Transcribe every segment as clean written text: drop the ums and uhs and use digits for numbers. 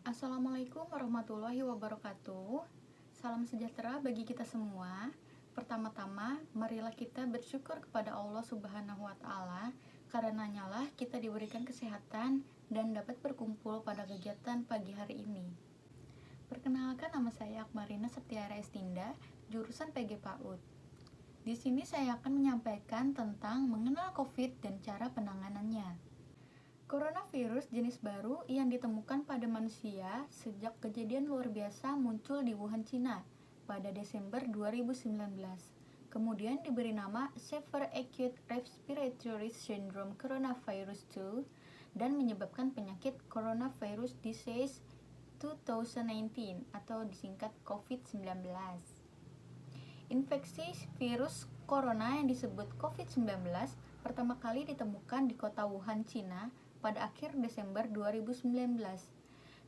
Assalamualaikum warahmatullahi wabarakatuh. Salam sejahtera bagi kita semua. Pertama-tama, marilah kita bersyukur kepada Allah Subhanahu wa Ta'ala, karenanya lah kita diberikan kesehatan dan dapat berkumpul pada kegiatan pagi hari ini. Perkenalkan, nama saya Akmarina Septiara Estinda, jurusan PG PAUD. Di sini saya akan menyampaikan tentang mengenal COVID dan cara penanganannya. Coronavirus jenis baru yang ditemukan pada manusia sejak kejadian luar biasa muncul di Wuhan, Cina pada Desember 2019. Kemudian diberi nama Severe Acute Respiratory Syndrome Coronavirus 2 dan menyebabkan penyakit Coronavirus Disease 2019 atau disingkat COVID-19. Infeksi virus corona yang disebut COVID-19 pertama kali ditemukan di kota Wuhan, Cina pada akhir Desember 2019.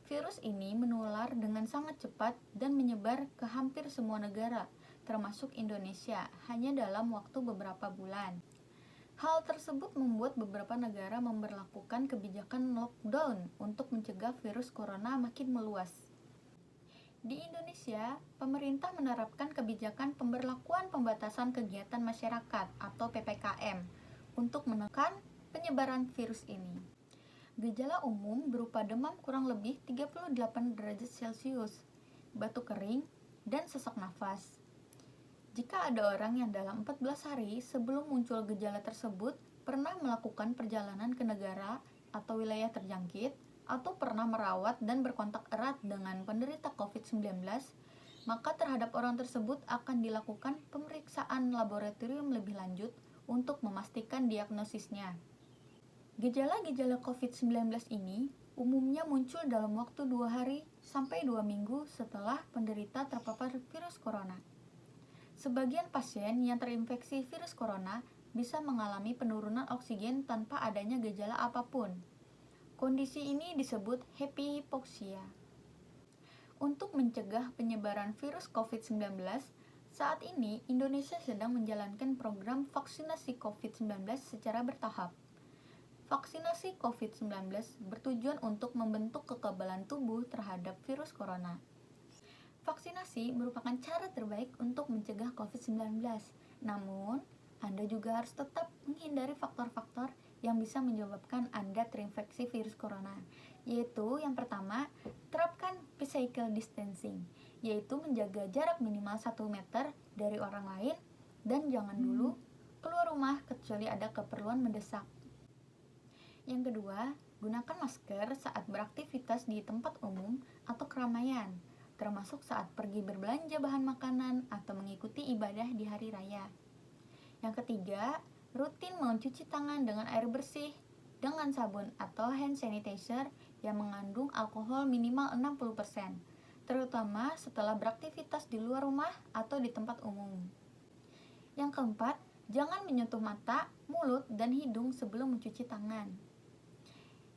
Virus ini menular dengan sangat cepat dan menyebar ke hampir semua negara, termasuk Indonesia, hanya dalam waktu beberapa bulan. Hal tersebut membuat beberapa negara memberlakukan kebijakan lockdown untuk mencegah virus corona makin meluas. Di Indonesia, pemerintah menerapkan kebijakan pemberlakuan pembatasan kegiatan masyarakat atau PPKM untuk menekan penyebaran virus ini. Gejala umum berupa demam kurang lebih 38 derajat Celcius, batuk kering, dan sesak nafas. Jika ada orang yang dalam 14 hari sebelum muncul gejala tersebut pernah melakukan perjalanan ke negara atau wilayah terjangkit, atau pernah merawat dan berkontak erat dengan penderita COVID-19, maka terhadap orang tersebut akan dilakukan pemeriksaan laboratorium lebih lanjut untuk memastikan diagnosisnya. Gejala-gejala COVID-19 ini umumnya muncul dalam waktu 2 hari sampai 2 minggu setelah penderita terpapar virus corona. Sebagian pasien yang terinfeksi virus corona bisa mengalami penurunan oksigen tanpa adanya gejala apapun. Kondisi ini disebut happy hypoxia. Untuk mencegah penyebaran virus COVID-19, saat ini Indonesia sedang menjalankan program vaksinasi COVID-19 secara bertahap. Vaksinasi COVID-19 bertujuan untuk membentuk kekebalan tubuh terhadap virus corona. Vaksinasi merupakan cara terbaik untuk mencegah COVID-19. Namun, Anda juga harus tetap menghindari faktor-faktor yang bisa menyebabkan Anda terinfeksi virus corona, yaitu yang pertama, terapkan physical distancing, yaitu menjaga jarak minimal 1 meter dari orang lain dan jangan dulu keluar rumah kecuali ada keperluan mendesak. Yang kedua, gunakan masker saat beraktivitas di tempat umum atau keramaian, termasuk saat pergi berbelanja bahan makanan atau mengikuti ibadah di hari raya. Yang ketiga, rutin mencuci tangan dengan air bersih dengan sabun atau hand sanitizer yang mengandung alkohol minimal 60%, terutama setelah beraktivitas di luar rumah atau di tempat umum. Yang keempat, jangan menyentuh mata, mulut, dan hidung sebelum mencuci tangan.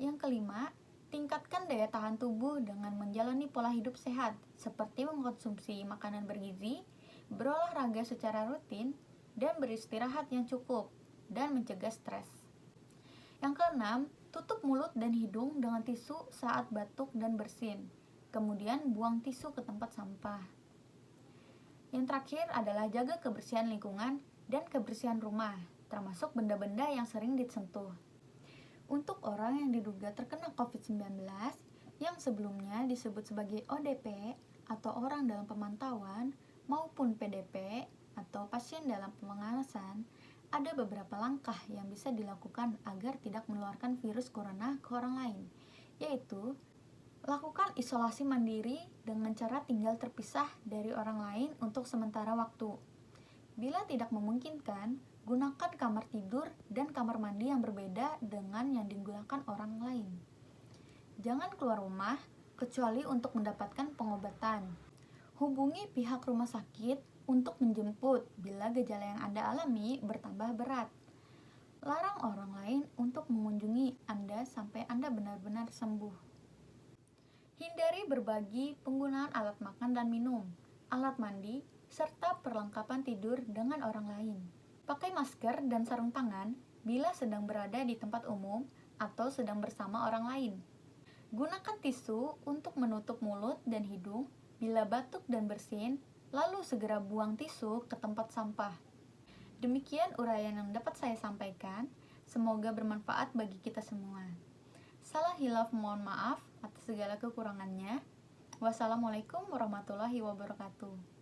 Yang kelima, tingkatkan daya tahan tubuh dengan menjalani pola hidup sehat, seperti mengkonsumsi makanan bergizi, berolahraga secara rutin, dan beristirahat yang cukup, dan mencegah stres. Yang keenam, tutup mulut dan hidung dengan tisu saat batuk dan bersin. Kemudian buang tisu ke tempat sampah. Yang terakhir adalah jaga kebersihan lingkungan dan kebersihan rumah, termasuk benda-benda yang sering disentuh. Untuk orang yang diduga terkena COVID-19, yang sebelumnya disebut sebagai ODP atau orang dalam pemantauan maupun PDP atau pasien dalam pengawasan, ada beberapa langkah yang bisa dilakukan agar tidak menularkan virus corona ke orang lain, yaitu lakukan isolasi mandiri dengan cara tinggal terpisah dari orang lain untuk sementara waktu. Bila tidak memungkinkan, gunakan kamar tidur dan kamar mandi yang berbeda dengan yang digunakan orang lain. Jangan keluar rumah kecuali untuk mendapatkan pengobatan. Hubungi pihak rumah sakit untuk menjemput bila gejala yang Anda alami bertambah berat. Larang orang lain untuk mengunjungi Anda sampai Anda benar-benar sembuh. Hindari berbagi penggunaan alat makan dan minum, alat mandi, serta perlengkapan tidur dengan orang lain. Pakai masker dan sarung tangan bila sedang berada di tempat umum atau sedang bersama orang lain. Gunakan tisu untuk menutup mulut dan hidung bila batuk dan bersin, lalu segera buang tisu ke tempat sampah. Demikian uraian yang dapat saya sampaikan. Semoga bermanfaat bagi kita semua. Salah hilaf mohon maaf atas segala kekurangannya. Wassalamualaikum warahmatullahi wabarakatuh.